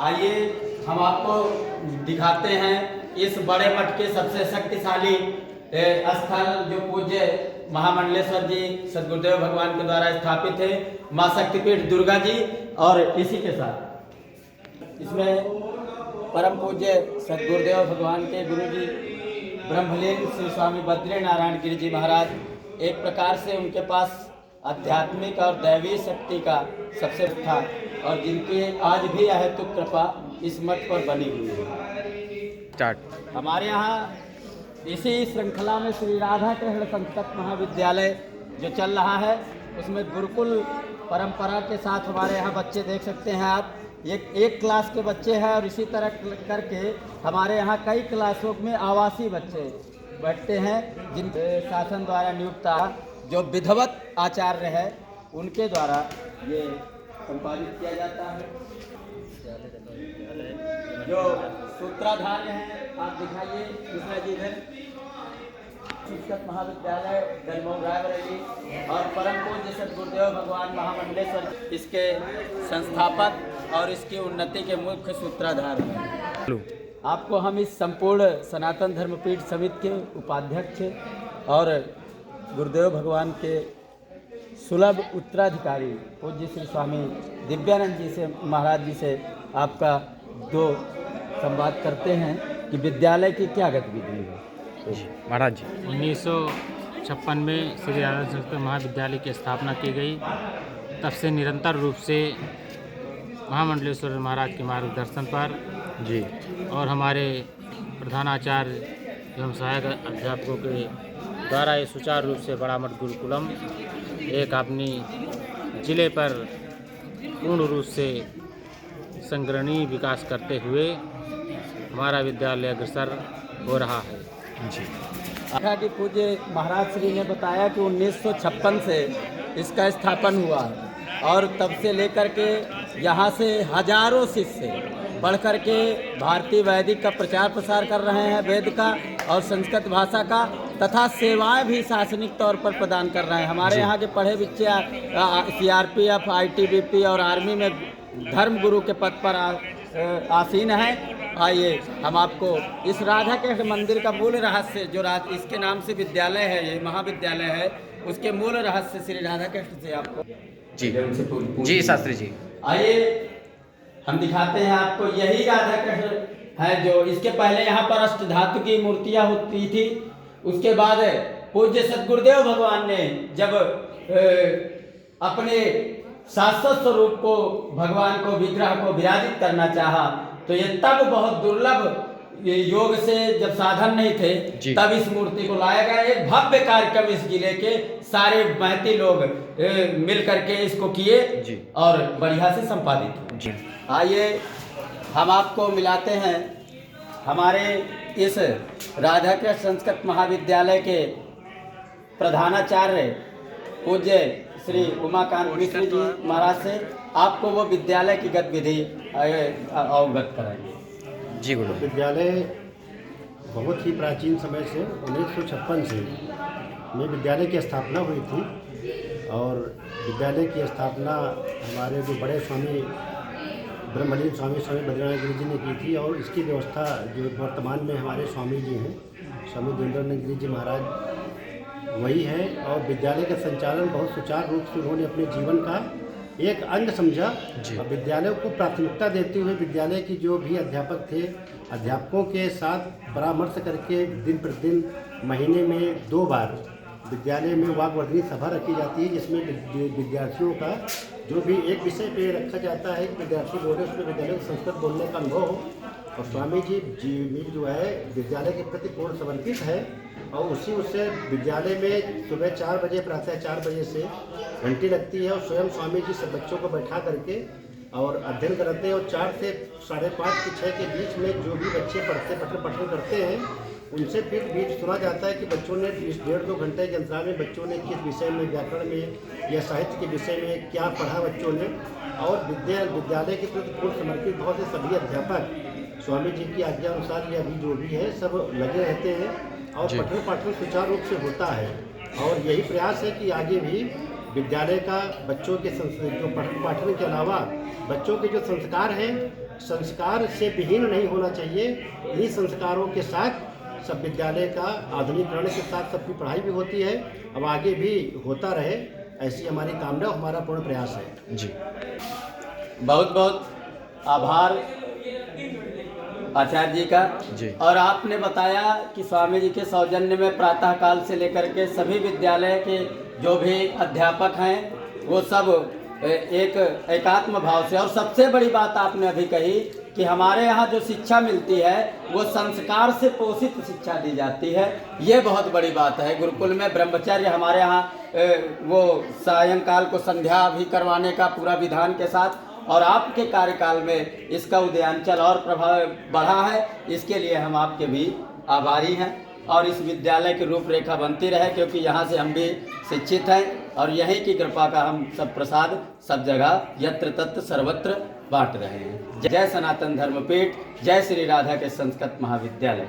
आइए हम आपको दिखाते हैं इस बड़े मठ के सबसे शक्तिशाली स्थल जो पूज्य महामंडलेश्वर जी सदगुरुदेव भगवान के द्वारा स्थापित है, माँ शक्तिपीठ दुर्गा जी। और इसी के साथ इसमें परम पूज्य सदगुरुदेव भगवान के गुरु जी ब्रह्मलीन श्री स्वामी बद्री नारायण गिरि जी महाराज एक प्रकार से उनके पास आध्यात्मिक और दैवीय शक्ति का सबसे था और जिनकी आज भी अहेतुक कृपा इस मठ पर बनी हुई है। हमारे यहाँ इसी श्रृंखला में श्री राधा कृष्ण संस्कृत महाविद्यालय जो चल रहा है उसमें गुरुकुल परंपरा के साथ हमारे यहाँ बच्चे देख सकते हैं आप। एक क्लास के बच्चे हैं और इसी तरह करके हमारे यहाँ कई क्लासों में आवासीय बच्चे बैठते हैं जिन शासन द्वारा नियुक्त जो विधिवत आचार्य है उनके द्वारा ये संपादित किया जाता है। जो सूत्राधार्य हैं आप दिखाइए कृष्णा जी है संस्कृत महाविद्यालय दलमऊ रायबरेली और परम पूज्य सदगुरुदेव भगवान महामंडलेश्वर इसके संस्थापक और इसकी उन्नति के मुख्य सूत्राधार हैं। आपको हम इस संपूर्ण सनातन धर्मपीठ समिति के उपाध्यक्ष और गुरुदेव भगवान के सुलभ उत्तराधिकारी पूज्य श्री स्वामी दिव्यानंद जी से महाराज जी से आपका दो संवाद करते हैं कि विद्यालय की क्या गतिविधि है। तो महाराज जी 1956 में श्री राधा संस्कृत महाविद्यालय की स्थापना की गई। तब से निरंतर रूप से महामंडलेश्वर महाराज के मार्गदर्शन पर जी और हमारे प्रधानाचार्य एवं सहायक अध्यापकों के द्वारा ये सुचारू रूप से बड़ा मठ गुरुकुलम एक अपनी जिले पर पूर्ण रूप से संग्रहणीय विकास करते हुए हमारा विद्यालय अग्रसर हो रहा है। जी आखा कि पूज्य महाराज श्री ने बताया कि 1956 से इसका स्थापन हुआ है और तब से लेकर के यहाँ से हजारों शिष्य बढ़ कर के भारतीय वैदिक का प्रचार प्रसार कर रहे हैं, वेद का और संस्कृत भाषा का, तथा सेवाएं भी शासनिक तौर पर प्रदान कर रहे हैं। हमारे यहाँ के पढ़े बच्चे CRPF, ITBP और आर्मी में धर्म गुरु के पद पर आसीन हैं। आइए हम आपको इस राधा कृष्ण मंदिर का मूल रहस्य जो इसके नाम से विद्यालय है, ये महाविद्यालय है, उसके मूल रहस्य श्री राधा कृष्ण से आपको जी शास्त्री जी आइए हम दिखाते हैं आपको। यही राधा कृष्ण है जो इसके पहले यहाँ पर अष्टधातु की मूर्तियाँ होती थी। उसके बाद पूज्य सदगुरुदेव भगवान ने जब अपने शाश्वत स्वरूप को भगवान को विग्रह को विराजित करना चाहा तो ये तब बहुत दुर्लभ योग से जब साधन नहीं थे तब इस मूर्ति को लाया गया। एक भव्य कार्यक्रम इस जिले के सारे महती लोग मिल करके इसको किए और बढ़िया से संपादित हुए। आइए हम आपको मिलाते हैं हमारे इस राधा कृष्ण संस्कृत महाविद्यालय के प्रधानाचार्य पूज्य श्री उमाकांत मिश्र जी महाराज से आपको वो विद्यालय की गतिविधि अवगत कराएंगे। जी गुरु। विद्यालय बहुत ही प्राचीन समय से 1956 से में विद्यालय की स्थापना हुई थी और विद्यालय की स्थापना हमारे जो बड़े स्वामी ब्रह्मलीन स्वामी बद्रीनारायण गिरि जी ने की थी और इसकी व्यवस्था जो वर्तमान में हमारे स्वामी जी हैं स्वामी देवेंद्रानंद गिरि जी महाराज वही है। और विद्यालय का संचालन बहुत सुचारू रूप से उन्होंने अपने जीवन का एक अंग समझा और विद्यालय को प्राथमिकता देते हुए विद्यालय की जो भी अध्यापक थे अध्यापकों के साथ परामर्श करके दिन प्रतिदिन महीने में 2 बार विद्यालय में वाग्वर्धनी सभा रखी जाती है जिसमें विद्यार्थियों का जो भी एक विषय पे रखा जाता है विद्यार्थी बोले उसमें विद्यालय को संस्कृत बोलने का अनुभव हो। और स्वामी जी जो है विद्यालय के प्रति पूर्ण समर्पित है और उससे विद्यालय में सुबह 4 बजे प्रातः 4 बजे से घंटी लगती है और स्वयं स्वामी जी सब बच्चों को बैठा करके और अध्ययन कराते हैं और 4 से 5:30 से 6 के बीच में जो भी बच्चे पठन करते हैं उनसे फिर बीच सुना जाता है कि बच्चों ने इस 1.5-2 घंटे के अंतराल में बच्चों ने किस विषय में व्याकरण में या साहित्य के विषय में क्या पढ़ा बच्चों ने। और विद्यालय के प्रति पूर्ण समर्पित बहुत से सभी अध्यापक स्वामी जी की आज्ञा अनुसार ये अभी जो भी है सब लगे रहते हैं और पठन पाठन सुचारू रूप से होता है। और यही प्रयास है कि आगे भी विद्यालय का बच्चों के जो पठन पाठन के अलावा बच्चों के जो संस्कार हैं संस्कार से विहीन नहीं होना चाहिए। इन्हीं संस्कारों के साथ सब विद्यालय का आधुनिकीकरण के साथ सबकी पढ़ाई भी होती है, अब आगे भी होता रहे, ऐसी हमारी कामना, हमारा पूर्ण प्रयास है। जी बहुत बहुत आभार आचार्य जी का। जी। और आपने बताया कि स्वामी जी के सौजन्य में प्रातःकाल से लेकर के सभी विद्यालय के जो भी अध्यापक हैं वो सब एक एकात्म भाव से, और सबसे बड़ी बात आपने अभी कही कि हमारे यहाँ जो शिक्षा मिलती है वो संस्कार से पोषित शिक्षा दी जाती है। ये बहुत बड़ी बात है। गुरुकुल में ब्रह्मचर्य हमारे यहाँ वो सायंकाल को संध्या भी करवाने का पूरा विधान के साथ, और आपके कार्यकाल में इसका उदयांचल और प्रभाव बढ़ा है। इसके लिए हम आपके भी आभारी हैं, और इस विद्यालय की रूपरेखा बनती रहे, क्योंकि यहाँ से हम भी शिक्षित हैं और यहीं की कृपा का हम सब प्रसाद सब जगह यत्र तत्र सर्वत्र बांट रहे हैं। जय सनातन धर्मपीठ, जय श्री राधा के संस्कृत महाविद्यालय।